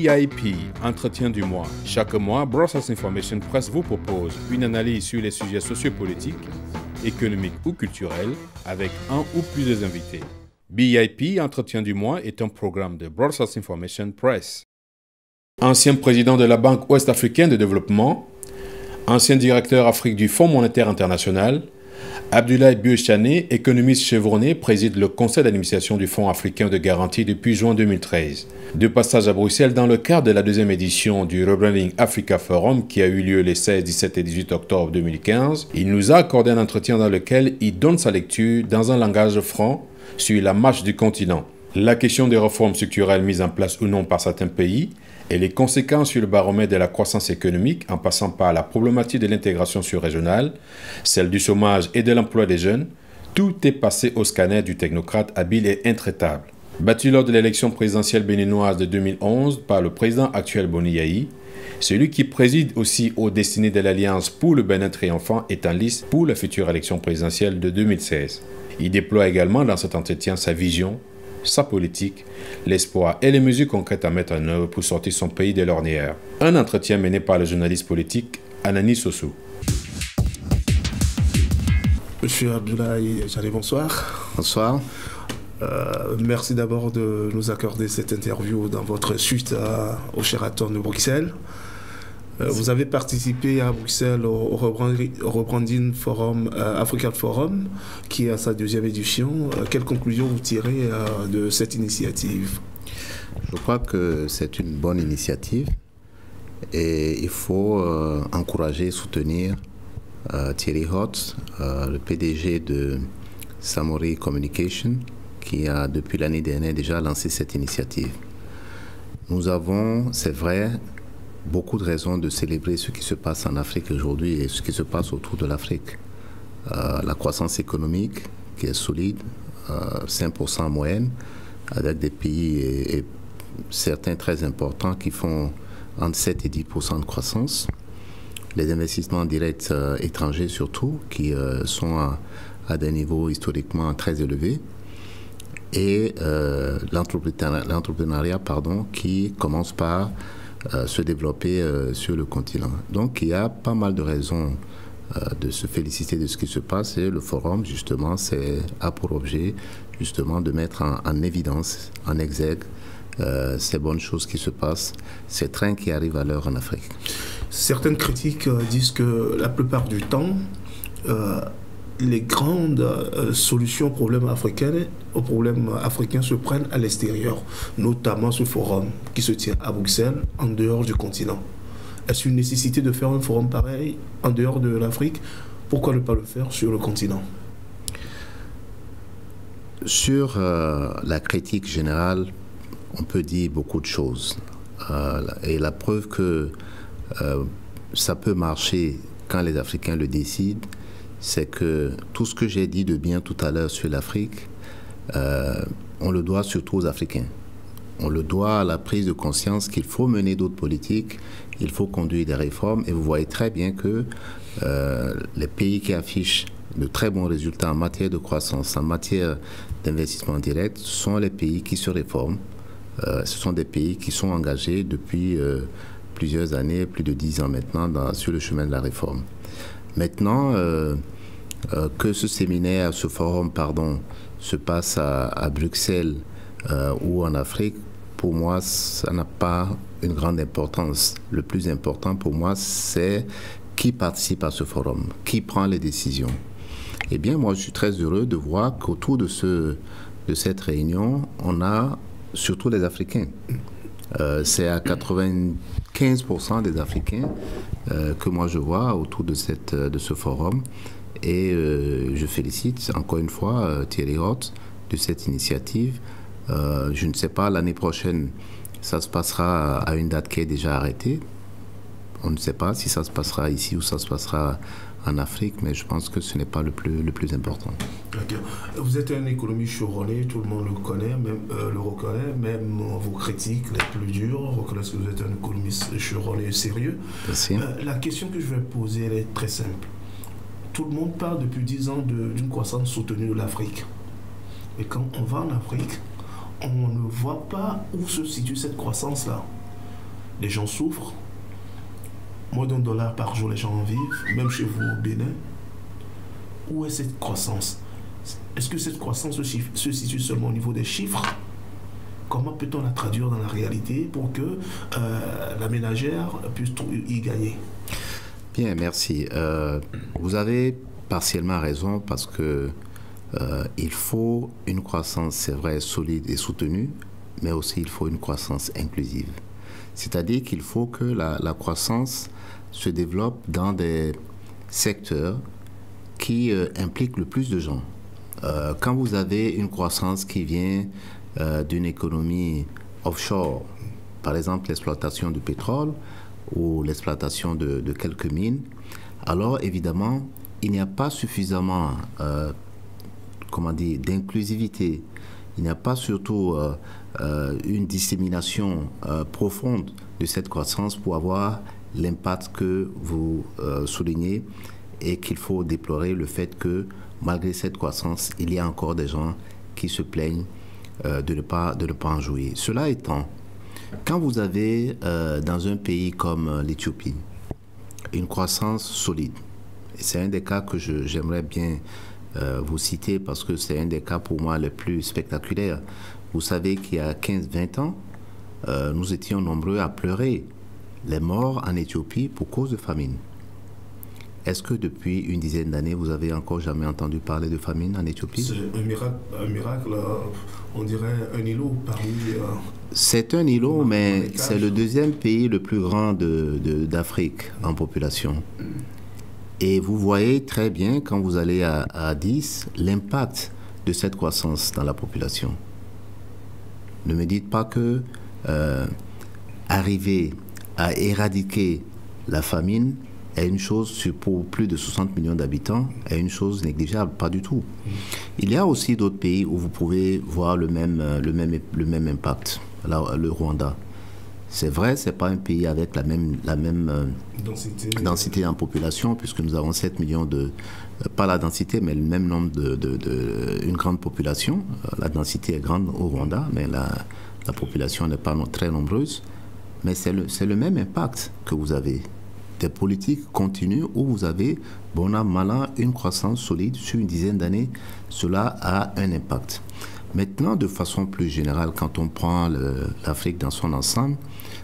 BIP, entretien du mois. Chaque mois, Brussels Information Press vous propose une analyse sur les sujets sociopolitiques, économiques ou culturels avec un ou plusieurs invités. BIP, entretien du mois est un programme de Brussels Information Press. Ancien président de la Banque ouest-africaine de développement, ancien directeur Afrique du Fonds monétaire international, Abdoulaye Bieuchane, économiste chevronné, préside le conseil d'administration du Fonds africain de garantie depuis juin 2013. De passage à Bruxelles dans le cadre de la deuxième édition du Rebranding Africa Forum qui a eu lieu les 16, 17 et 18 octobre 2015, il nous a accordé un entretien dans lequel il donne sa lecture dans un langage franc sur la marche du continent, la question des réformes structurelles mises en place ou non par certains pays, et les conséquences sur le baromètre de la croissance économique en passant par la problématique de l'intégration sur-régionale, celle du chômage et de l'emploi des jeunes, tout est passé au scanner du technocrate habile et intraitable. Battu lors de l'élection présidentielle béninoise de 2011 par le président actuel Boni Yayi, celui qui préside aussi aux destinées de l'Alliance pour le Bénin triomphant est en liste pour la future élection présidentielle de 2016. Il déploie également dans cet entretien sa vision, sa politique, l'espoir et les mesures concrètes à mettre en œuvre pour sortir son pays de l'ornière. Un entretien mené par le journaliste politique Anani Sossou. Monsieur Abdoulaye Bieuchane, bonsoir. Bonsoir. Merci d'abord de nous accorder cette interview dans votre suite au Sheraton de Bruxelles. Vous avez participé à Bruxelles au Rebranding Forum, Africa Forum, qui est à sa deuxième édition. Quelles conclusions vous tirez de cette initiative? Je crois que c'est une bonne initiative et il faut encourager et soutenir Thierry Hotz, le PDG de Samori Communication, qui a depuis l'année dernière déjà lancé cette initiative. Nous avons, c'est vrai, beaucoup de raisons de célébrer ce qui se passe en Afrique aujourd'hui et ce qui se passe autour de l'Afrique. La croissance économique qui est solide, 5% en moyenne, avec des pays et certains très importants qui font entre 7 et 10% de croissance. Les investissements directs étrangers surtout, qui sont à des niveaux historiquement très élevés. Et l'entrepreneuriat, qui commence par se développer sur le continent. Donc il y a pas mal de raisons de se féliciter de ce qui se passe et le forum justement a pour objet justement de mettre en évidence, en exergue ces bonnes choses qui se passent, ces trains qui arrivent à l'heure en Afrique. Certaines critiques disent que la plupart du temps les grandes solutions aux problèmes africains se prennent à l'extérieur, notamment ce forum qui se tient à Bruxelles, en dehors du continent. Est-ce une nécessité de faire un forum pareil en dehors de l'Afrique? Pourquoi ne pas le faire sur le continent? Sur la critique générale, on peut dire beaucoup de choses. Et la preuve que ça peut marcher quand les Africains le décident, c'est que tout ce que j'ai dit de bien tout à l'heure sur l'Afrique, on le doit surtout aux Africains. On le doit à la prise de conscience qu'il faut mener d'autres politiques, il faut conduire des réformes. Et vous voyez très bien que les pays qui affichent de très bons résultats en matière de croissance, en matière d'investissement direct, sont les pays qui se réforment. Ce sont des pays qui sont engagés depuis plusieurs années, plus de 10 ans maintenant, sur le chemin de la réforme. Maintenant, que ce séminaire, ce forum, se passe à Bruxelles ou en Afrique, pour moi, ça n'a pas une grande importance. Le plus important pour moi, c'est qui participe à ce forum, qui prend les décisions. Eh bien, moi, je suis très heureux de voir qu'autour de cette réunion, on a surtout les Africains. C'est à 95% des Africains que moi je vois autour de ce forum. Et je félicite encore une fois Thierry Hotz de cette initiative. Je ne sais pas, l'année prochaine, ça se passera à une date qui est déjà arrêtée. On ne sait pas si ça se passera ici ou ça se passera en Afrique, mais je pense que ce n'est pas le plus important. Okay. Vous êtes un économiste chevronné, tout le monde le connaît, le reconnaît, même vos critiques les plus dures reconnaissent que vous êtes un économiste chevronné sérieux. Merci. La question que je vais poser, elle est très simple. Tout le monde parle depuis 10 ans d'une croissance soutenue de l'Afrique. Et quand on va en Afrique, on ne voit pas où se situe cette croissance-là. les gens souffrent. Moins d'$1 par jour, les gens en vivent, même chez vous au Bénin. Où est cette croissance? Est-ce que cette croissance se situe seulement au niveau des chiffres? Comment peut-on la traduire dans la réalité pour que la ménagère puisse y gagner? Bien, merci. Vous avez partiellement raison parce que il faut une croissance, c'est vrai, solide et soutenue, mais aussi il faut une croissance inclusive. C'est-à-dire qu'il faut que la croissance se développe dans des secteurs qui impliquent le plus de gens. Quand vous avez une croissance qui vient d'une économie offshore, par exemple l'exploitation du pétrole ou l'exploitation de quelques mines, alors évidemment, il n'y a pas suffisamment d'inclusivité. Il n'y a pas surtout une dissémination profonde de cette croissance pour avoir l'impact que vous soulignez et qu'il faut déplorer le fait que malgré cette croissance, il y a encore des gens qui se plaignent de ne pas en jouir. Cela étant, quand vous avez dans un pays comme l'Éthiopie une croissance solide, et c'est un des cas que j'aimerais bien vous citer parce que c'est un des cas pour moi les plus spectaculaires. Vous savez qu'il y a 15-20 ans, nous étions nombreux à pleurer les morts en Éthiopie pour cause de famine. Est-ce que depuis une dizaine d'années, vous avez encore jamais entendu parler de famine en Éthiopie? C'est un miracle, on dirait un îlot parmi... c'est un îlot, mais c'est le deuxième pays le plus grand d'Afrique en population. Et vous voyez très bien, quand vous allez à Addis, l'impact de cette croissance dans la population. Ne me dites pas que arriver à éradiquer la famine est une chose, pour plus de 60 millions d'habitants, est une chose négligeable, pas du tout. Il y a aussi d'autres pays où vous pouvez voir le même impact. Le Rwanda. C'est vrai, ce n'est pas un pays avec la même densité en population, puisque nous avons 7 millions de... Pas la densité, mais le même nombre une grande population. La densité est grande au Rwanda, mais la population n'est pas très nombreuse. Mais c'est le même impact que vous avez. Des politiques continues où vous avez, bon an, mal an, une croissance solide sur une dizaine d'années, cela a un impact. Maintenant, de façon plus générale, quand on prend l'Afrique dans son ensemble,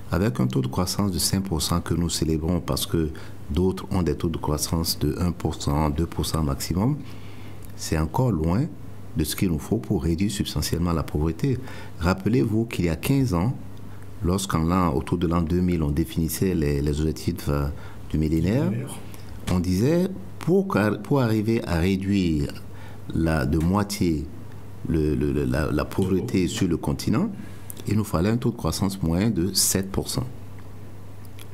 avec un taux de croissance de 5% que nous célébrons parce que d'autres ont des taux de croissance de 1%, 2% maximum, c'est encore loin de ce qu'il nous faut pour réduire substantiellement la pauvreté. Rappelez-vous qu'il y a 15 ans, autour de l'an 2000, on définissait les objectifs du millénaire, on disait pour arriver à réduire de moitié la pauvreté sur le continent, il nous fallait un taux de croissance moyen de 7%.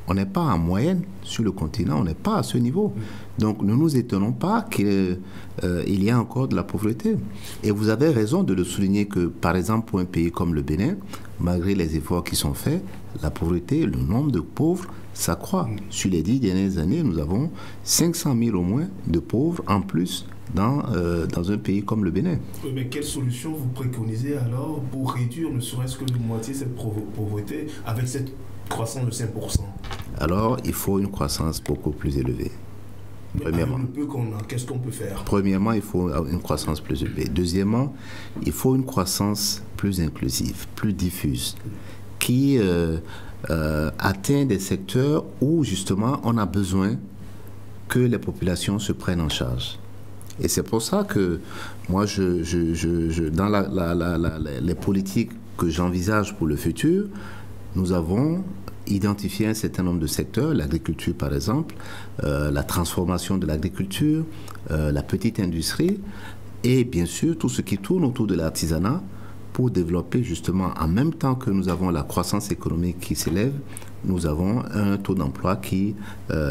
On n'est pas en moyenne sur le continent, on n'est pas à ce niveau. Donc ne nous étonnons pas qu'il y ait encore de la pauvreté. Et vous avez raison de le souligner que, par exemple, pour un pays comme le Bénin, malgré les efforts qui sont faits, la pauvreté, le nombre de pauvres s'accroît. Sur les 10 dernières années, nous avons 500 000 au moins de pauvres en plus dans un pays comme le Bénin. Mais quelle solution vous préconisez alors pour réduire ne serait-ce que de moitié cette pauvreté avec cette croissance de 5%? Alors, il faut une croissance beaucoup plus élevée. Premièrement, qu'est-ce qu'on peut faire? Premièrement, il faut une croissance plus élevée. Deuxièmement, il faut une croissance plus inclusive, plus diffuse, qui atteint des secteurs où, justement, on a besoin que les populations se prennent en charge. Et c'est pour ça que moi, dans les politiques que j'envisage pour le futur, nous avons identifié un certain nombre de secteurs, l'agriculture par exemple, la transformation de l'agriculture, la petite industrie et bien sûr tout ce qui tourne autour de l'artisanat pour développer justement, en même temps que nous avons la croissance économique qui s'élève, nous avons un taux d'emploi qui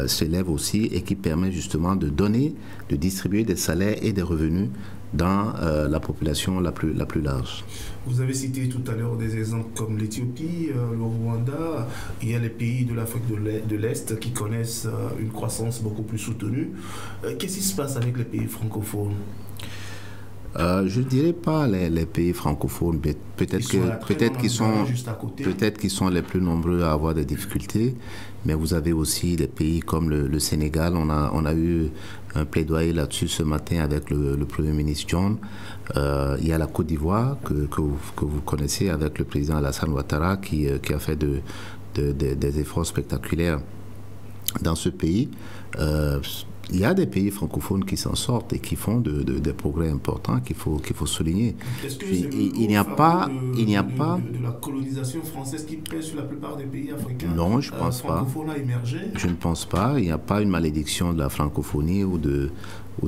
s'élève aussi et qui permet justement de distribuer des salaires et des revenus dans la population la plus large. Vous avez cité tout à l'heure des exemples comme l'Éthiopie, le Rwanda. Il y a les pays de l'Afrique de l'Est qui connaissent une croissance beaucoup plus soutenue. Qu'est-ce qui se passe avec les pays francophones? Je ne dirais pas les pays francophones, peut-être qu'ils sont les plus nombreux à avoir des difficultés, mais vous avez aussi des pays comme le Sénégal. On a eu un plaidoyer là-dessus ce matin avec le Premier ministre John. Il y a la Côte d'Ivoire que vous connaissez avec le président Alassane Ouattara qui a fait des efforts spectaculaires dans ce pays. Il y a des pays francophones qui s'en sortent et qui font des progrès importants qu'il faut souligner. Est-ce que il n'y a pas de la colonisation française qui pèse sur la plupart des pays africains? Non, je ne pense pas. A émergé? Je ne pense pas. Il n'y a pas une malédiction de la francophonie ou de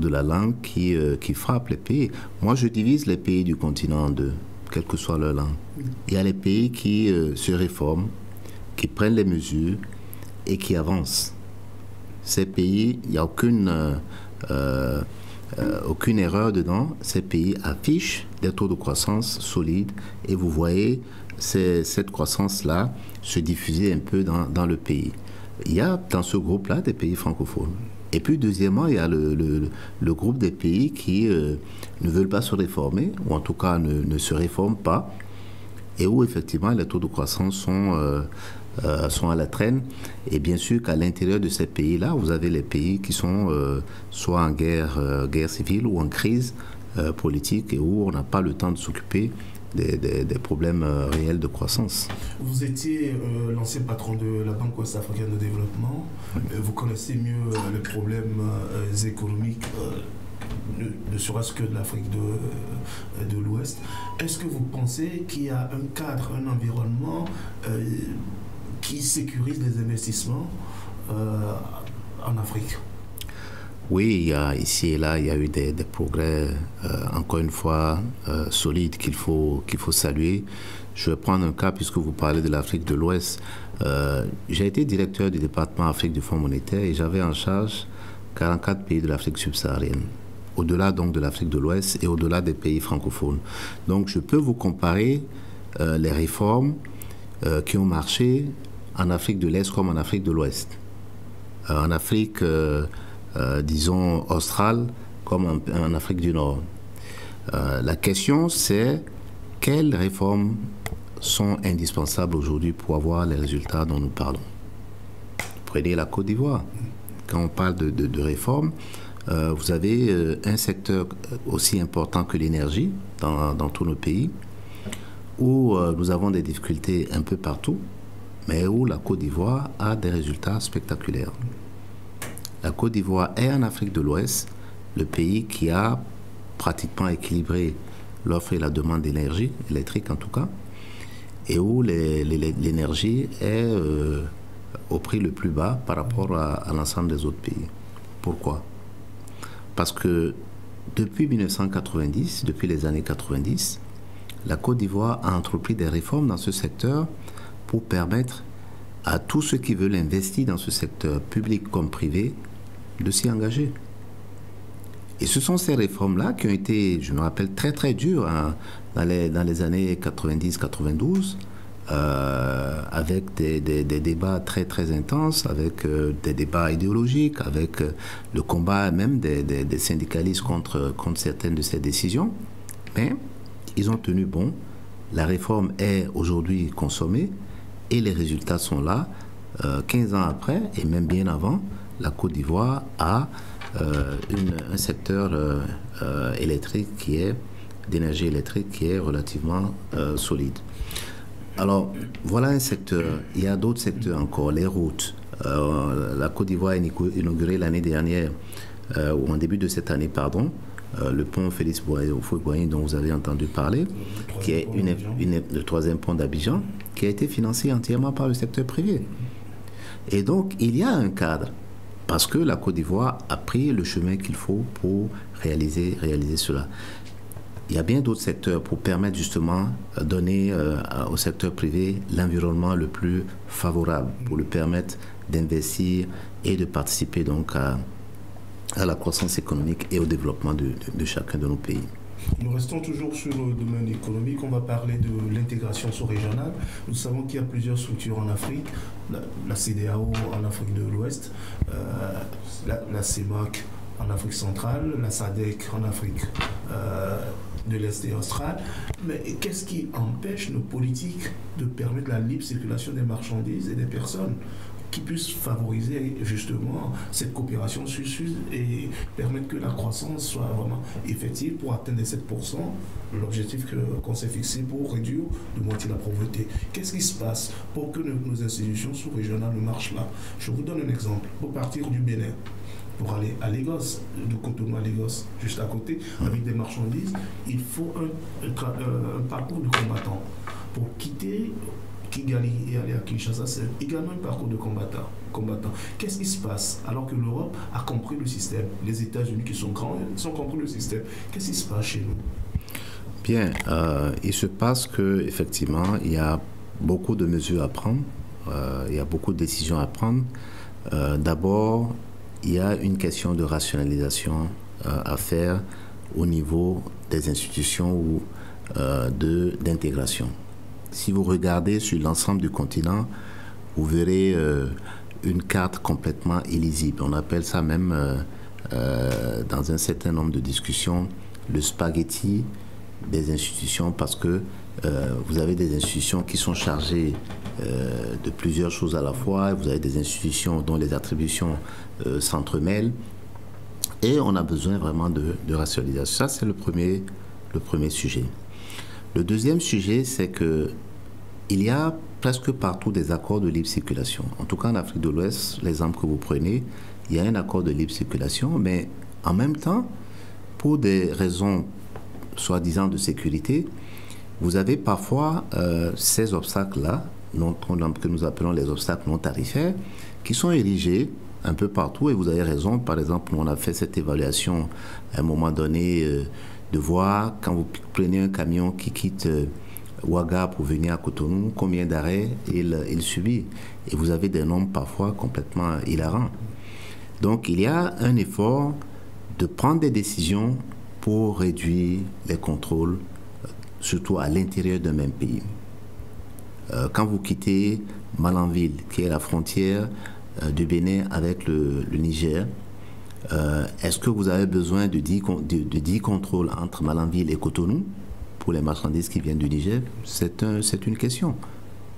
la langue qui frappe les pays. Moi, je divise les pays du continent en deux, quelle que soit leur langue. Il y a les pays qui se réforment, qui prennent les mesures et qui avancent. Ces pays, il n'y a aucune erreur dedans. Ces pays affichent des taux de croissance solides et vous voyez cette croissance-là se diffuser un peu dans le pays. Il y a dans ce groupe-là des pays francophones. Et puis deuxièmement, il y a le groupe des pays qui ne veulent pas se réformer, ou en tout cas ne se réforment pas, et où effectivement les taux de croissance sont à la traîne. Et bien sûr qu'à l'intérieur de ces pays-là, vous avez les pays qui sont soit en guerre civile ou en crise politique et où on n'a pas le temps de s'occuper des problèmes réels de croissance. Vous étiez l'ancien patron de la Banque ouest-africaine de développement. Vous connaissez mieux les problèmes économiques, ne serait-ce que de l'Afrique de l'Ouest. Est-ce que vous pensez qu'il y a un cadre, un environnement qui sécurise les investissements en Afrique? Oui, ici et là, il y a eu des progrès, encore une fois, solides qu'il faut saluer. Je vais prendre un cas, puisque vous parlez de l'Afrique de l'Ouest. J'ai été directeur du département Afrique du Fonds monétaire et j'avais en charge 44 pays de l'Afrique subsaharienne, au-delà donc de l'Afrique de l'Ouest et au-delà des pays francophones. Donc je peux vous comparer les réformes qui ont marché en Afrique de l'Est comme en Afrique de l'Ouest. En Afrique, disons, australe comme en Afrique du Nord. La question, c'est quelles réformes sont indispensables aujourd'hui pour avoir les résultats dont nous parlons. Prenez la Côte d'Ivoire. Quand on parle de réformes, vous avez un secteur aussi important que l'énergie dans tous nos pays, où nous avons des difficultés un peu partout, mais où la Côte d'Ivoire a des résultats spectaculaires. La Côte d'Ivoire est en Afrique de l'Ouest le pays qui a pratiquement équilibré l'offre et la demande d'énergie, électrique en tout cas, et où l'énergie est au prix le plus bas par rapport à l'ensemble des autres pays. Pourquoi? Parce que depuis 1990, depuis les années 90, la Côte d'Ivoire a entrepris des réformes dans ce secteur pour permettre à tous ceux qui veulent investir dans ce secteur, public comme privé, de s'y engager. Et ce sont ces réformes-là qui ont été, je me rappelle, très très dures dans les années 90-92, avec des débats très très intenses, avec des débats idéologiques, avec le combat même des syndicalistes contre certaines de ces décisions. Mais ils ont tenu bon. La réforme est aujourd'hui consommée et les résultats sont là. 15 ans après, et même bien avant, la Côte d'Ivoire a un secteur électrique d'énergie électrique qui est relativement solide. Alors, voilà un secteur. Il y a d'autres secteurs encore, les routes. La Côte d'Ivoire a inauguré l'année dernière, ou en début de cette année, pardon, le pont Félix Houphouët-Boigny dont vous avez entendu parler, qui est le troisième pont d'Abidjan, qui a été financé entièrement par le secteur privé. Et donc, il y a un cadre, parce que la Côte d'Ivoire a pris le chemin qu'il faut pour réaliser cela. Il y a bien d'autres secteurs pour permettre justement de donner au secteur privé l'environnement le plus favorable, pour lui permettre d'investir et de participer donc à la croissance économique et au développement de chacun de nos pays. Nous restons toujours sur le domaine économique. On va parler de l'intégration sous-régionale. Nous savons qu'il y a plusieurs structures en Afrique. La CEDEAO en Afrique de l'Ouest, la CEMAC en Afrique centrale, la SADC en Afrique de l'Est et australe. Mais qu'est-ce qui empêche nos politiques de permettre la libre circulation des marchandises et des personnes qui puissent favoriser justement cette coopération sud-sud et permettre que la croissance soit vraiment effective pour atteindre les 7%, l'objectif qu'on s'est fixé pour réduire de moitié la pauvreté. Qu'est-ce qui se passe pour que nos institutions sous-régionales marchent là? Je vous donne un exemple. Pour partir du Bénin, pour aller à Lagos, de Cotonou à Lagos, juste à côté, avec des marchandises, il faut un parcours de combattant. Pour quitter Kigali et aller à Kinshasa, c'est également un parcours de combattant. Qu'est-ce qui se passe alors que l'Europe a compris le système? Les États-Unis qui sont grands, ils ont compris le système. Qu'est-ce qui se passe chez nous? Bien, il se passe qu'effectivement, il y a beaucoup de mesures à prendre, il y a beaucoup de décisions à prendre. D'abord, il y a une question de rationalisation à faire au niveau des institutions ou d'intégration. Si vous regardez sur l'ensemble du continent, vous verrez une carte complètement illisible. On appelle ça même, dans un certain nombre de discussions, le spaghetti des institutions, parce que vous avez des institutions qui sont chargées de plusieurs choses à la fois, vous avez des institutions dont les attributions s'entremêlent, et on a besoin vraiment de rationalisation. Ça, c'est le premier sujet. Le deuxième sujet, c'est que il y a presque partout des accords de libre circulation. En tout cas, en Afrique de l'Ouest, l'exemple que vous prenez, il y a un accord de libre circulation, mais en même temps, pour des raisons soi-disant de sécurité, vous avez parfois ces obstacles-là, que nous appelons les obstacles non tarifaires, qui sont érigés un peu partout, et vous avez raison. Par exemple, on a fait cette évaluation à un moment donné de voir, quand vous prenez un camion qui quitte Ouaga pour venir à Cotonou, combien d'arrêts il subit. Et vous avez des nombres parfois complètement hilarants. Donc il y a un effort de prendre des décisions pour réduire les contrôles, surtout à l'intérieur d'un même pays. Quand vous quittez Malanville, qui est la frontière du Bénin avec le Niger, est-ce que vous avez besoin de 10 contrôles entre Malanville et Cotonou pour les marchandises qui viennent du Niger? C'est une question.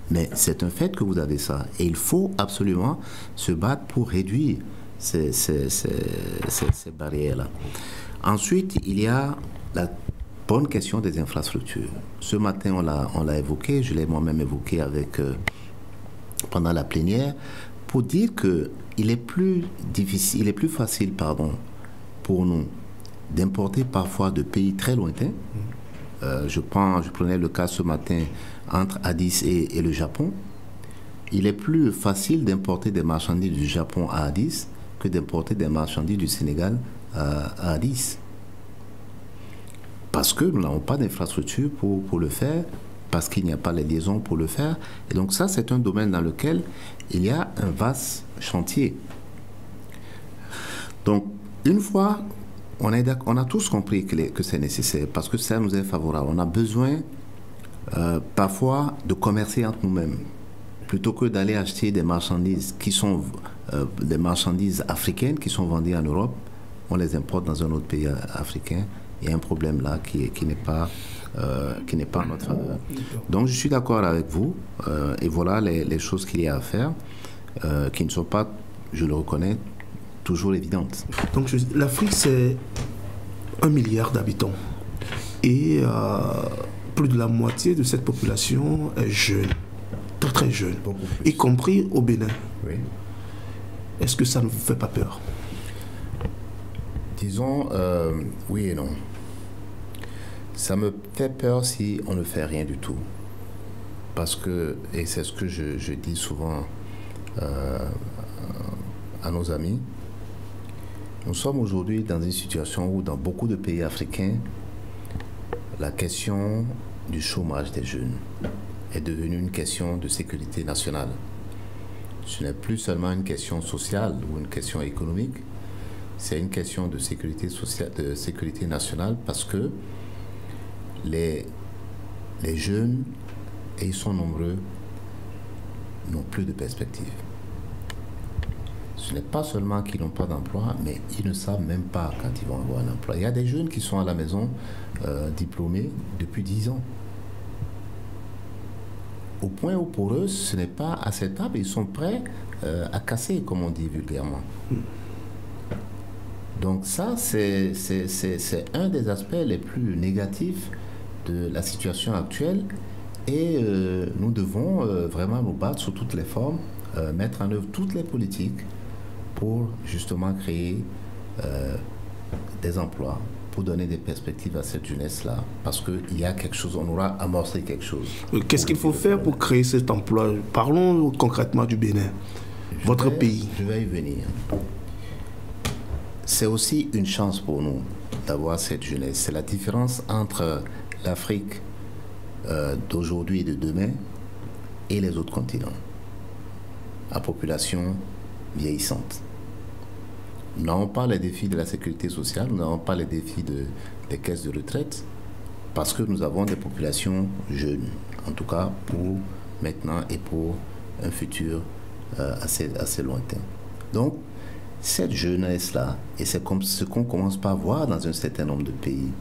Mais c'est un fait que vous avez ça. Et il faut absolument se battre pour réduire ces barrières-là. Ensuite, il y a la bonne question des infrastructures. Ce matin, on l'a évoqué, je l'ai moi-même évoqué pendant la plénière, pour dire qu'il est plus facile pour nous d'importer parfois de pays très lointains. Je prenais le cas ce matin entre Addis et le Japon. Il est plus facile d'importer des marchandises du Japon à Addis que d'importer des marchandises du Sénégal à Addis. Parce que nous n'avons pas d'infrastructure pour le faire, parce qu'il n'y a pas les liaisons pour le faire. Et donc ça, c'est un domaine dans lequel il y a un vaste chantier. Donc, une fois, on a tous compris que c'est nécessaire, parce que ça nous est favorable. On a besoin parfois de commercer entre nous-mêmes, plutôt que d'aller acheter des marchandises qui sont des marchandises africaines qui sont vendues en Europe. On les importe dans un autre pays africain. Il y a un problème là qui n'est pas en notre faveur. Donc je suis d'accord avec vous, et voilà les choses qu'il y a à faire, qui ne sont pas, je le reconnais, toujours évidentes. Donc l'Afrique, c'est 1 milliard d'habitants, et plus de la moitié de cette population est jeune, très très jeune, y compris au Bénin. Oui. Est-ce que ça ne vous fait pas peur? Disons oui et non. Ça me fait peur si on ne fait rien du tout. Parce que, et c'est ce que je dis souvent à nos amis, nous sommes aujourd'hui dans une situation où dans beaucoup de pays africains, la question du chômage des jeunes est devenue une question de sécurité nationale. Ce n'est plus seulement une question sociale ou une question économique, c'est une question de sécurité sociale, de sécurité nationale, parce que les jeunes, et ils sont nombreux, n'ont plus de perspective. ce n'est pas seulement qu'ils n'ont pas d'emploi, mais ils ne savent même pas quand ils vont avoir un emploi. Il y a des jeunes qui sont à la maison diplômés depuis 10 ans. Au point où pour eux, ce n'est pas acceptable, ils sont prêts à casser, comme on dit vulgairement. Donc ça, c'est un des aspects les plus négatifs de la situation actuelle. Et nous devons vraiment nous battre sous toutes les formes, mettre en œuvre toutes les politiques pour justement créer des emplois, pour donner des perspectives à cette jeunesse-là. Parce qu'il y a quelque chose, on aura amorcé quelque chose. Qu'est-ce qu'il faut faire pour créer cet emploi? Parlons concrètement du Bénin, votre pays. Je vais y venir. C'est aussi une chance pour nous d'avoir cette jeunesse. C'est la différence entre l'Afrique d'aujourd'hui et de demain et les autres continents. La population vieillissante. Nous n'avons pas les défis de la sécurité sociale, nous n'avons pas les défis des caisses de retraite, parce que nous avons des populations jeunes, en tout cas pour maintenant et pour un futur assez lointain. Donc, cette jeunesse-là, et c'est comme ce qu'on commence par voir dans un certain nombre de pays,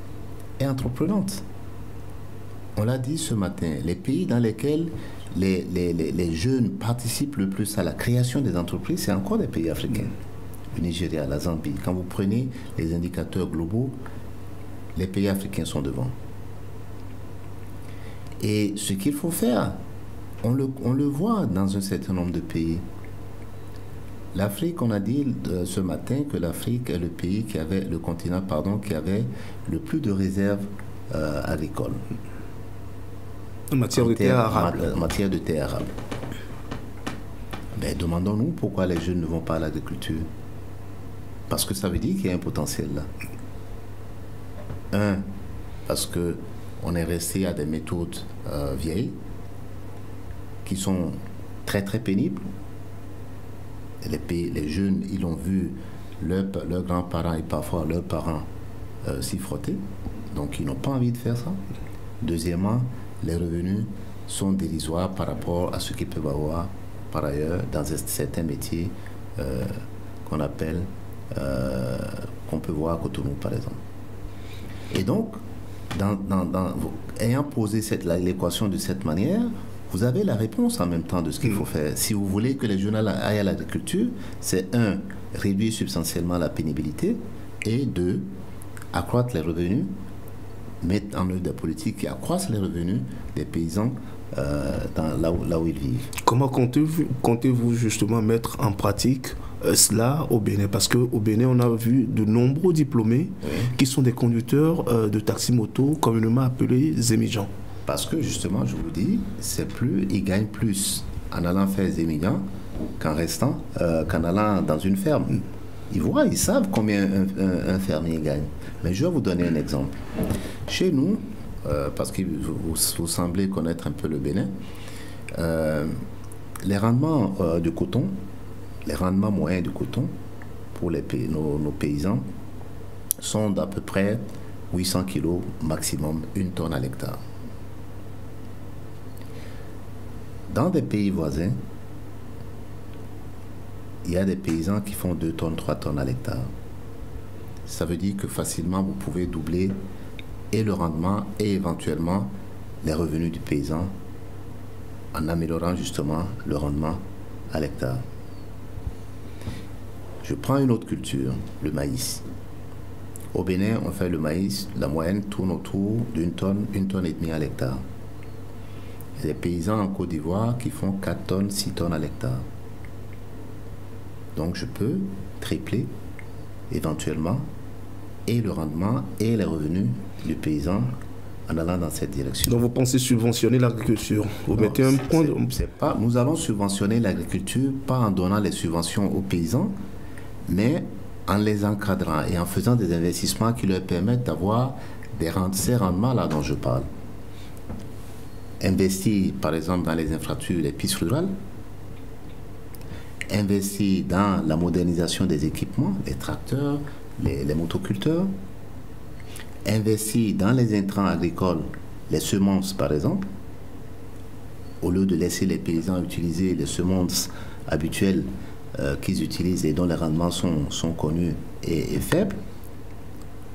est entreprenante. On l'a dit ce matin, les pays dans lesquels les jeunes participent le plus à la création des entreprises, c'est encore des pays africains. Le Nigeria, la Zambie. Quand vous prenez les indicateurs globaux, les pays africains sont devant. Et ce qu'il faut faire, on le voit dans un certain nombre de pays. L'Afrique, on a dit ce matin que l'Afrique est le pays qui avait, le continent, pardon, qui avait le plus de réserves agricoles. En matière de terre arable. En matière de terre arable. Mais demandons-nous pourquoi les jeunes ne vont pas à l'agriculture. Parce que ça veut dire qu'il y a un potentiel là. Parce qu'on est resté à des méthodes vieilles qui sont très très pénibles. Les jeunes, ils ont vu leurs grands-parents et parfois leurs parents s'y frotter. Donc ils n'ont pas envie de faire ça. Deuxièmement, les revenus sont dérisoires par rapport à ce qu'ils peuvent avoir par ailleurs dans certains métiers qu'on appelle, qu'on peut voir à Cotonou par exemple. Et donc, ayant posé l'équation de cette manière, vous avez la réponse en même temps de ce qu'il faut faire. Si vous voulez que les jeunes aillent à l'agriculture, c'est 1, réduire substantiellement la pénibilité, et 2, accroître les revenus, mettre en œuvre des politiques qui accroissent les revenus des paysans là où ils vivent. Comment comptez-vous justement mettre en pratique cela au Bénin? Parce qu'au Bénin, on a vu de nombreux diplômés qui sont des conducteurs de taxi-moto, communément appelés Zémidjan. Parce que justement, je vous dis, ils gagnent plus en allant faire Zémidjan qu'en allant dans une ferme. Ils savent combien un fermier gagne. Mais je vais vous donner un exemple. Chez nous, parce que vous semblez connaître un peu le Bénin, les rendements du coton, les rendements moyens du coton pour nos paysans sont d'à peu près 800 kg maximum, 1 tonne à l'hectare. Dans des pays voisins, il y a des paysans qui font 2 tonnes, 3 tonnes à l'hectare. Ça veut dire que facilement, vous pouvez doubler et le rendement et éventuellement les revenus du paysan en améliorant justement le rendement à l'hectare. Je prends une autre culture, le maïs. Au Bénin, on fait le maïs, la moyenne tourne autour d'1 tonne, 1 tonne et demie à l'hectare. Il y a des paysans en Côte d'Ivoire qui font 4 tonnes, 6 tonnes à l'hectare. Donc je peux tripler éventuellement et le rendement et les revenus du paysan en allant dans cette direction. Donc vous pensez subventionner l'agriculture? Vous mettez un point de... Nous allons subventionner l'agriculture, pas en donnant les subventions aux paysans, mais en les encadrant et en faisant des investissements qui leur permettent d'avoir ces rendements-là dont je parle. Investir, par exemple, dans les infrastructures, les pistes rurales, investir dans la modernisation des équipements, les tracteurs, les motoculteurs, investir dans les intrants agricoles, les semences par exemple, au lieu de laisser les paysans utiliser les semences habituelles qu'ils utilisent et dont les rendements sont connus et faibles,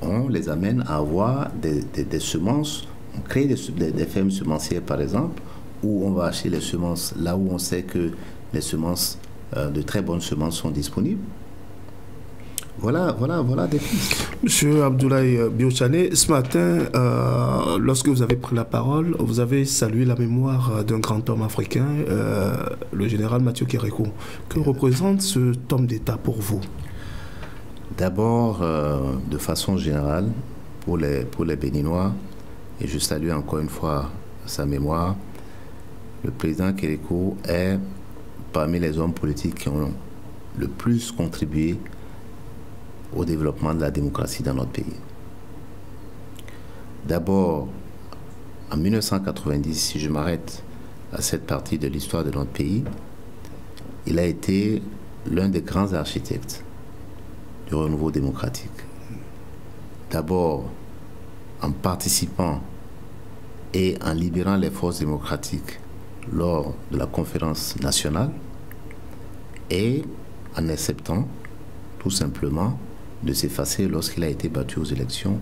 on les amène à avoir des semences. On crée des fermes semencières, par exemple, où on va acheter les semences là où on sait que les semences, de très bonnes semences, sont disponibles. Voilà des pistes. Monsieur Abdoulaye Biochane, ce matin, lorsque vous avez pris la parole, vous avez salué la mémoire d'un grand homme africain, le général Mathieu Kérékou. Que représente cet homme d'État pour vous? D'abord, de façon générale, pour les Béninois, et je salue encore une fois sa mémoire, le président Kérékou est parmi les hommes politiques qui ont le plus contribué au développement de la démocratie dans notre pays. D'abord, en 1990, si je m'arrête à cette partie de l'histoire de notre pays, il a été l'un des grands architectes du renouveau démocratique. D'abord, en participant et en libérant les forces démocratiques lors de la conférence nationale et en acceptant tout simplement de s'effacer lorsqu'il a été battu aux élections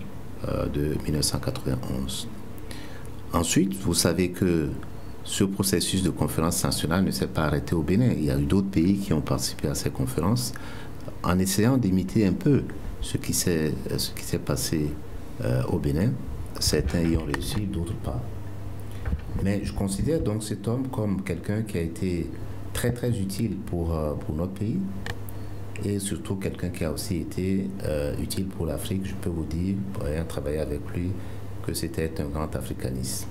de 1991. Ensuite, vous savez que ce processus de conférence nationale ne s'est pas arrêté au Bénin. Il y a eu d'autres pays qui ont participé à ces conférences en essayant d'imiter un peu ce qui s'est passé au Bénin. Certains y ont réussi, d'autres pas. Mais je considère donc cet homme comme quelqu'un qui a été très très utile pour notre pays et surtout quelqu'un qui a aussi été utile pour l'Afrique. Je peux vous dire, pour ayant travaillé avec lui, que c'était un grand africaniste.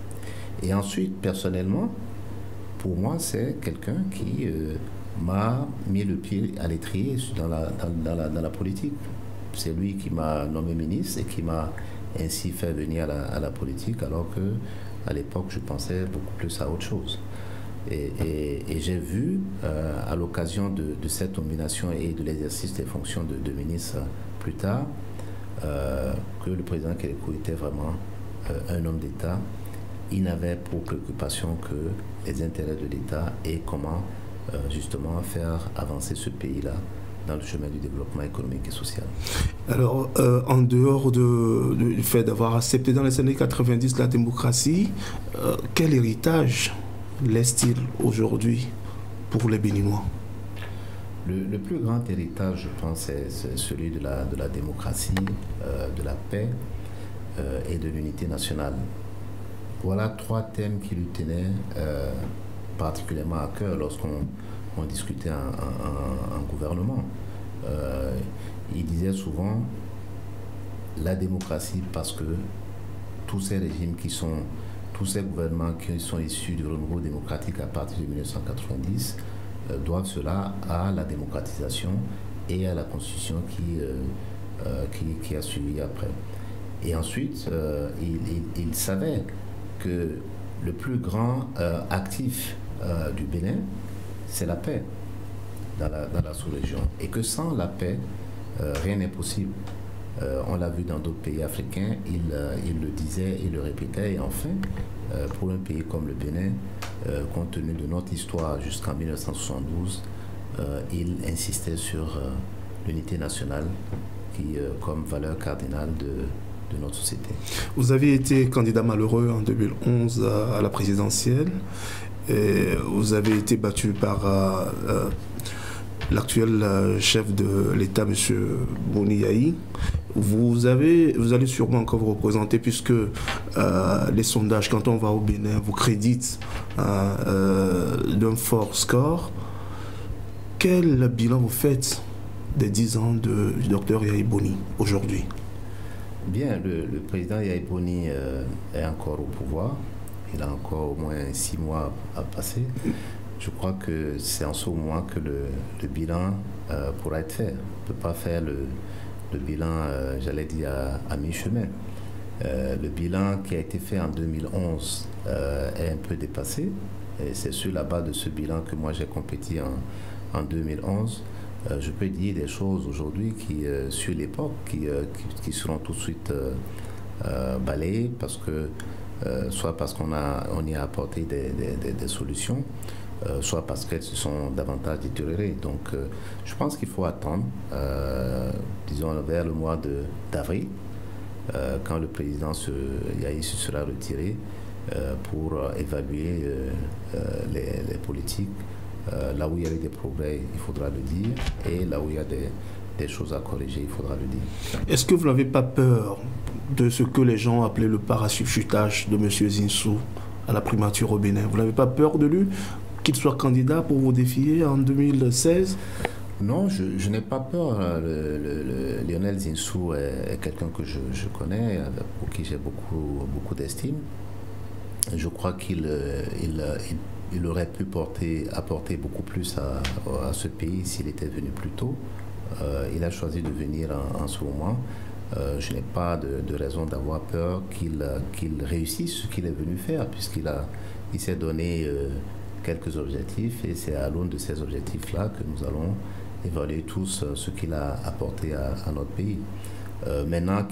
Et ensuite, personnellement, pour moi, c'est quelqu'un qui m'a mis le pied à l'étrier dans la politique. C'est lui qui m'a nommé ministre et qui m'a ainsi fait venir à la politique, alors que à l'époque, je pensais beaucoup plus à autre chose. Et j'ai vu, à l'occasion de cette nomination et de l'exercice des fonctions de ministre plus tard, que le président Kérékou était vraiment un homme d'État. Il n'avait pour préoccupation que les intérêts de l'État et comment justement faire avancer ce pays-là dans le chemin du développement économique et social. Alors, en dehors du fait d'avoir accepté dans les années 90 la démocratie, quel héritage laisse-t-il aujourd'hui pour les Béninois? Le plus grand héritage, je pense, c'est celui de la démocratie, de la paix et de l'unité nationale. Voilà trois thèmes qui lui tenaient particulièrement à cœur lorsqu'on discutait en gouvernement. Il disait souvent la démocratie parce que tous ces régimes tous ces gouvernements qui sont issus du renouveau démocratique à partir de 1990 doivent cela à la démocratisation et à la constitution qui a suivi après. Et ensuite, il savait que le plus grand actif du Bénin, c'est la paix dans la sous-région. Et que sans la paix, rien n'est possible. On l'a vu dans d'autres pays africains, il le disait, il le répétait. Et enfin, pour un pays comme le Bénin, compte tenu de notre histoire jusqu'en 1972, il insistait sur l'unité nationale comme valeur cardinale de notre société. Vous avez été candidat malheureux en 2011 à la présidentielle. Et vous avez été battu par l'actuel chef de l'État, M. Boni Yayi. Vous allez sûrement encore vous représenter puisque les sondages, quand on va au Bénin, vous créditent d'un fort score. Quel bilan vous faites des 10 ans du docteur Yayi Boni aujourd'hui? Bien, le président Yayi Boni est encore au pouvoir. Il a encore au moins 6 mois à passer. Je crois que c'est en ce moment que le bilan pourra être fait. On ne peut pas faire le bilan, j'allais dire, à mi-chemin. Le bilan qui a été fait en 2011 est un peu dépassé. Et c'est sur la base de ce bilan que moi j'ai compétit en 2011. Je peux dire des choses aujourd'hui qui, sur l'époque, qui seront tout de suite balayées soit parce qu'on y a apporté des solutions, soit parce qu'elles se sont davantage détériorées. Donc je pense qu'il faut attendre, disons, vers le mois d'avril, quand le président Yahi se sera retiré, pour évaluer les politiques. Là où il y a eu des progrès, il faudra le dire, et là où il y a des choses à corriger, il faudra le dire. Est-ce que vous n'avez pas peur de ce que les gens appelaient le parachutage de M. Zinsou à la primature au Bénin? Vous n'avez pas peur de lui, qu'il soit candidat pour vous défier en 2016? Non, je n'ai pas peur. Lionel Zinsou est quelqu'un que je connais, pour qui j'ai beaucoup d'estime. Je crois qu'il aurait pu apporter beaucoup plus à ce pays s'il était venu plus tôt. Il a choisi de venir en ce moment. Je n'ai pas de raison d'avoir peur qu'il réussisse ce qu'il est venu faire, puisqu'il s'est donné quelques objectifs, et c'est à l'aune de ces objectifs-là que nous allons évaluer tous ce qu'il a apporté à notre pays. Maintenant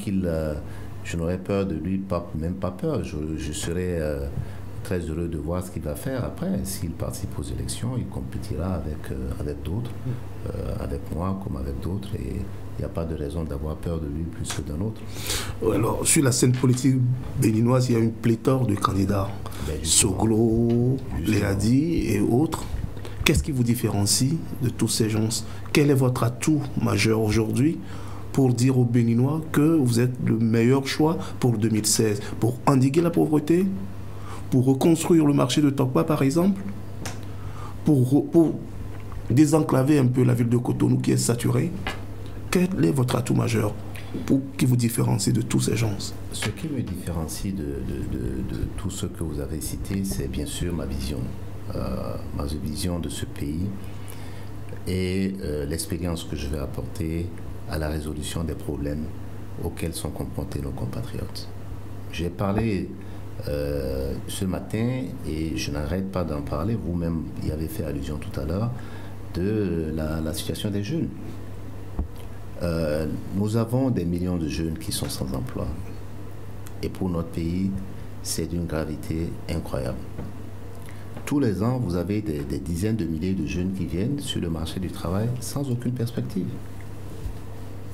je n'aurais peur de lui, même pas peur. Je serais très heureux de voir ce qu'il va faire après. S'il participe aux élections, il compétira avec d'autres, avec moi comme avec d'autres, et il n'y a pas de raison d'avoir peur de lui plus que d'un autre. Alors, sur la scène politique béninoise, il y a une pléthore de candidats. Soglo, Léadi et autres. Qu'est-ce qui vous différencie de tous ces gens? Quel est votre atout majeur aujourd'hui pour dire aux Béninois que vous êtes le meilleur choix pour 2016, pour endiguer la pauvreté, pour reconstruire le marché de Tokpa par exemple, pour désenclaver un peu la ville de Cotonou qui est saturée? Quel est votre atout majeur qui vous différencie de tous ces gens? Ce qui me différencie de tous ceux que vous avez cités, c'est bien sûr ma vision de ce pays et l'expérience que je vais apporter à la résolution des problèmes auxquels sont confrontés nos compatriotes. J'ai parlé ce matin, et je n'arrête pas d'en parler, vous-même y avez fait allusion tout à l'heure, de la situation des jeunes. Nous avons des millions de jeunes qui sont sans emploi. Et pour notre pays, c'est d'une gravité incroyable. Tous les ans, vous avez des dizaines de milliers de jeunes qui viennent sur le marché du travail sans aucune perspective.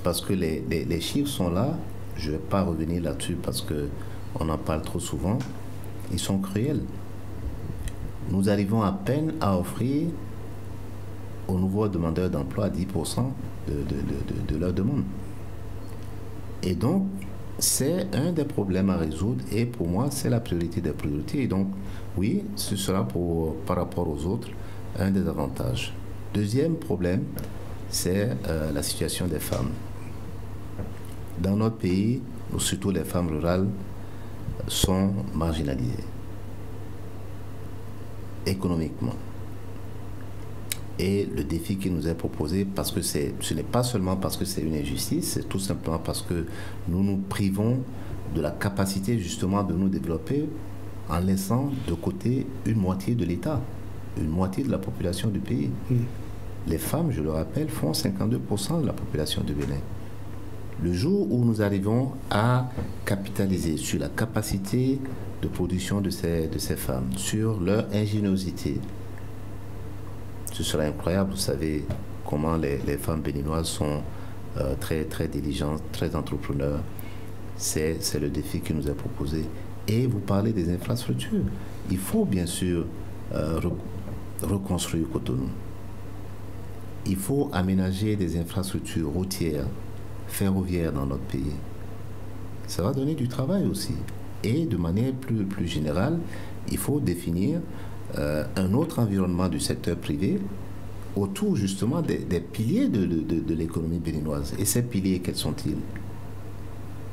Parce que les chiffres sont là, je ne vais pas revenir là-dessus parce qu'on en parle trop souvent, ils sont cruels. Nous arrivons à peine à offrir aux nouveaux demandeurs d'emploi 10% de leur demande. Et donc, c'est un des problèmes à résoudre, et pour moi, c'est la priorité des priorités. Et donc, oui, ce sera par rapport aux autres un des avantages. Deuxième problème, c'est la situation des femmes. Dans notre pays, surtout les femmes rurales, sont marginalisées économiquement. Et le défi qui nous est proposé, parce que ce n'est pas seulement parce que c'est une injustice, c'est tout simplement parce que nous nous privons de la capacité justement de nous développer en laissant de côté une moitié de l'État, une moitié de la population du pays. Les femmes, je le rappelle, font 52% de la population du Bénin. Le jour où nous arrivons à capitaliser sur la capacité de production de ces femmes, sur leur ingéniosité, ce sera incroyable. Vous savez comment les femmes béninoises sont très, très diligentes, très entrepreneurs. C'est le défi qui nous est proposé. Et vous parlez des infrastructures. Il faut bien sûr reconstruire Cotonou. Il faut aménager des infrastructures routières, ferroviaires dans notre pays. Ça va donner du travail aussi. Et de manière plus générale, il faut définir un autre environnement du secteur privé autour justement des piliers de l'économie béninoise. Et ces piliers, quels sont-ils?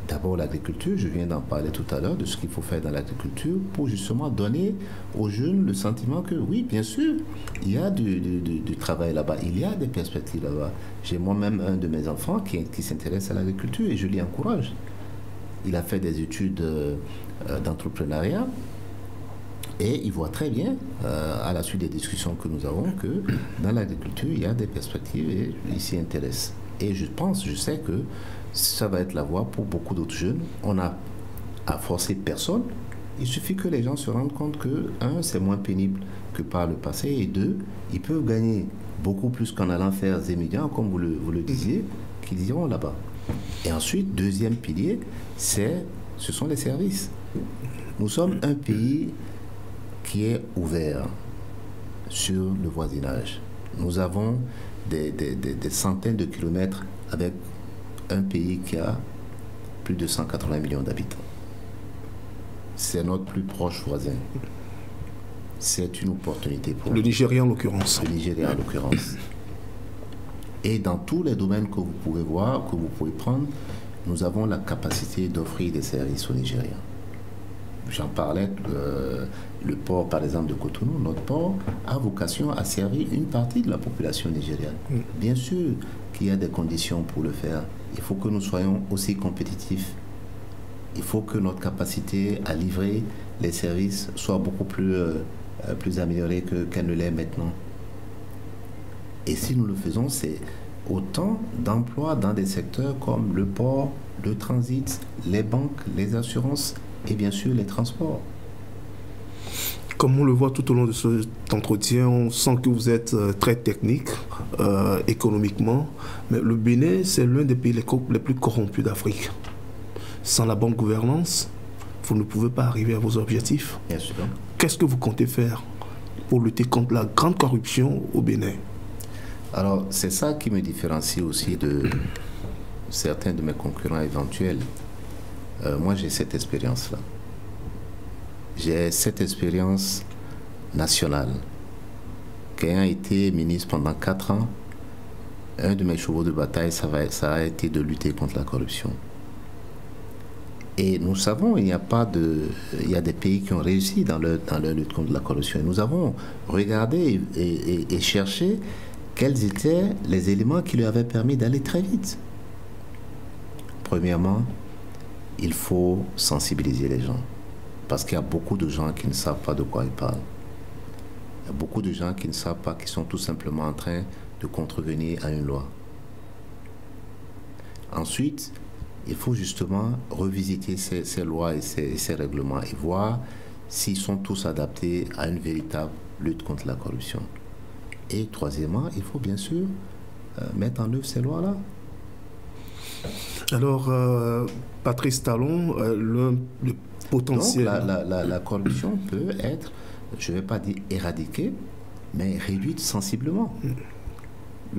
D'abord l'agriculture, je viens d'en parler tout à l'heure, de ce qu'il faut faire dans l'agriculture pour justement donner aux jeunes le sentiment que oui, bien sûr, il y a du travail là-bas, il y a des perspectives là-bas. J'ai moi-même un de mes enfants qui s'intéresse à l'agriculture et je l'y encourage. Il a fait des études d'entrepreneuriat et il voit très bien, à la suite des discussions que nous avons, que dans l'agriculture, il y a des perspectives et il s'y intéresse. Et je sais que ça va être la voie pour beaucoup d'autres jeunes. On n'a à forcer personne Il suffit que les gens se rendent compte que, un, c'est moins pénible que par le passé, et deux, ils peuvent gagner beaucoup plus qu'en allant faire Zémédian, comme vous le disiez, qu'ils iront là-bas. Et ensuite, deuxième pilier, ce sont les services. Nous sommes un pays qui est ouvert sur le voisinage. Nous avons des centaines de kilomètres avec un pays qui a plus de 180 millions d'habitants. C'est notre plus proche voisin. C'est une opportunité pour le Nigeria en l'occurrence. Le Nigeria en l'occurrence. Et dans tous les domaines que vous pouvez voir, que vous pouvez prendre, nous avons la capacité d'offrir des services aux Nigériens. J'en parlais, le port par exemple de Cotonou, notre port a vocation à servir une partie de la population nigériane. Bien sûr qu'il y a des conditions pour le faire. Il faut que nous soyons aussi compétitifs. Il faut que notre capacité à livrer les services soit beaucoup plus améliorée qu'elle ne l'est maintenant. Et si nous le faisons, c'est autant d'emplois dans des secteurs comme le port, le transit, les banques, les assurances et bien sûr les transports. Comme on le voit tout au long de cet entretien, on sent que vous êtes très technique économiquement, mais le Bénin, c'est l'un des pays les plus corrompus d'Afrique. Sans la bonne gouvernance, vous ne pouvez pas arriver à vos objectifs. Bien sûr. Qu'est-ce que vous comptez faire pour lutter contre la grande corruption au Bénin? Alors, c'est ça qui me différencie aussi de certains de mes concurrents éventuels. Moi, j'ai cette expérience-là. J'ai cette expérience nationale. Ayant été ministre pendant 4 ans, un de mes chevaux de bataille, ça a été de lutter contre la corruption. Et nous savons, il y a des pays qui ont réussi dans leur lutte contre la corruption. Et nous avons regardé et cherché quels étaient les éléments qui lui avaient permis d'aller très vite. Premièrement, il faut sensibiliser les gens. Parce qu'il y a beaucoup de gens qui ne savent pas de quoi ils parlent. Il y a beaucoup de gens qui ne savent pas, qui sont tout simplement en train de contrevenir à une loi. Ensuite, il faut justement revisiter ces lois et ces règlements et voir s'ils sont tous adaptés à une véritable lutte contre la corruption. Et troisièmement, il faut bien sûr mettre en œuvre ces lois-là. Alors, Patrice Talon, le potentiel... Donc, la corruption peut être, je ne vais pas dire éradiquée, mais réduite sensiblement.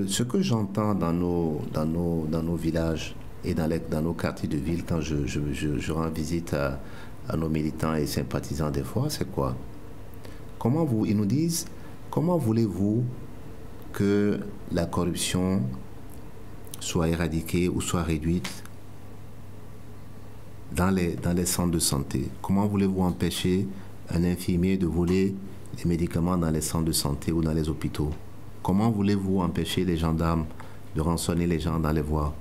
Ce que j'entends dans nos villages et dans nos quartiers de ville, quand je rends visite à nos militants et sympathisants des fois, c'est quoi? Ils nous disent, comment voulez-vous que la corruption soit éradiquée ou soit réduite dans les centres de santé? Comment voulez-vous empêcher un infirmier de voler les médicaments dans les centres de santé ou dans les hôpitaux? Comment voulez-vous empêcher les gendarmes de rançonner les gens dans les voies?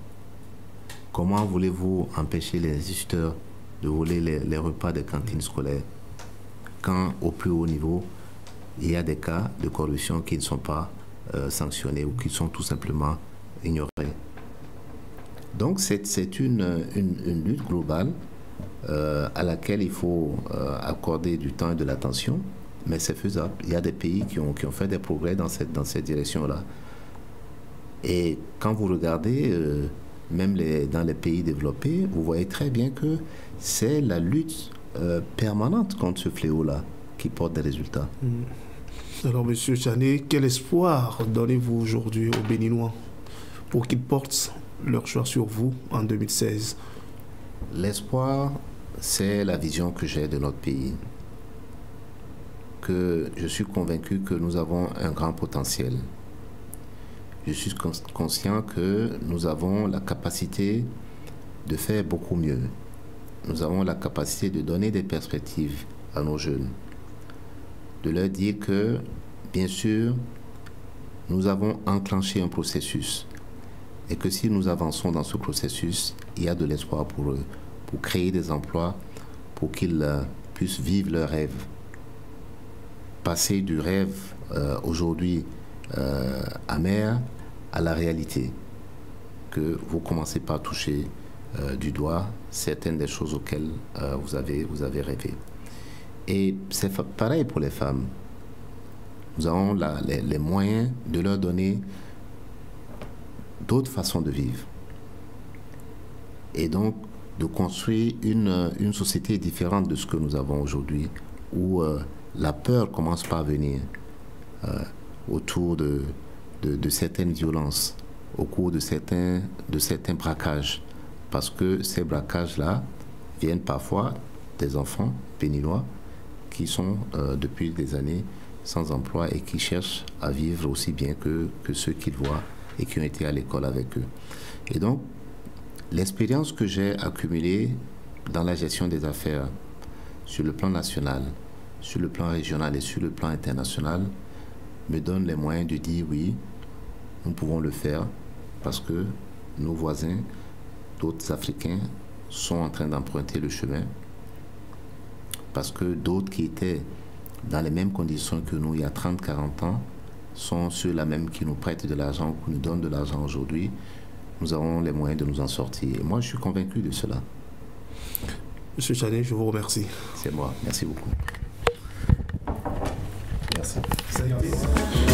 Comment voulez-vous empêcher les instituteurs de voler les repas des cantines scolaires quand, au plus haut niveau, il y a des cas de corruption qui ne sont pas sanctionnés ou qui sont tout simplement ignorés? Donc c'est une lutte globale à laquelle il faut accorder du temps et de l'attention, mais c'est faisable. Il y a des pays qui ont fait des progrès dans cette direction-là. Et quand vous regardez, même dans les pays développés, vous voyez très bien que c'est la lutte permanente contre ce fléau-là qui porte des résultats. Alors, M. Tchané, quel espoir donnez-vous aujourd'hui aux Béninois pour qu'ils portent leur choix sur vous en 2016? L'espoir, c'est la vision que j'ai de notre pays. Que je suis convaincu que nous avons un grand potentiel. Je suis conscient que nous avons la capacité de faire beaucoup mieux. Nous avons la capacité de donner des perspectives à nos jeunes. De leur dire que, bien sûr, nous avons enclenché un processus. Et que si nous avançons dans ce processus, il y a de l'espoir pour eux, pour créer des emplois, pour qu'ils puissent vivre leurs rêves. Passer du rêve aujourd'hui amer à la réalité, que vous commencez par toucher du doigt certaines des choses auxquelles vous avez rêvé. Et c'est pareil pour les femmes. Nous avons les moyens de leur donner d'autres façons de vivre. Et donc, de construire une société différente de ce que nous avons aujourd'hui, où la peur commence par venir autour de certaines violences, au cours de certains braquages. Parce que ces braquages-là viennent parfois des enfants béninois qui sont depuis des années sans emploi et qui cherchent à vivre aussi bien que ceux qu'ils voient et qui ont été à l'école avec eux. Et donc, l'expérience que j'ai accumulée dans la gestion des affaires sur le plan national, sur le plan régional et sur le plan international me donne les moyens de dire oui, nous pouvons le faire parce que nos voisins, d'autres Africains, sont en train d'emprunter le chemin, parce que d'autres qui étaient dans les mêmes conditions que nous il y a 30-40 ans sont ceux-là même qui nous prêtent de l'argent, qui nous donnent de l'argent aujourd'hui. Nous avons les moyens de nous en sortir. Et moi, je suis convaincu de cela. Monsieur Chané, je vous remercie. C'est moi. Merci beaucoup. Merci. Ça a été...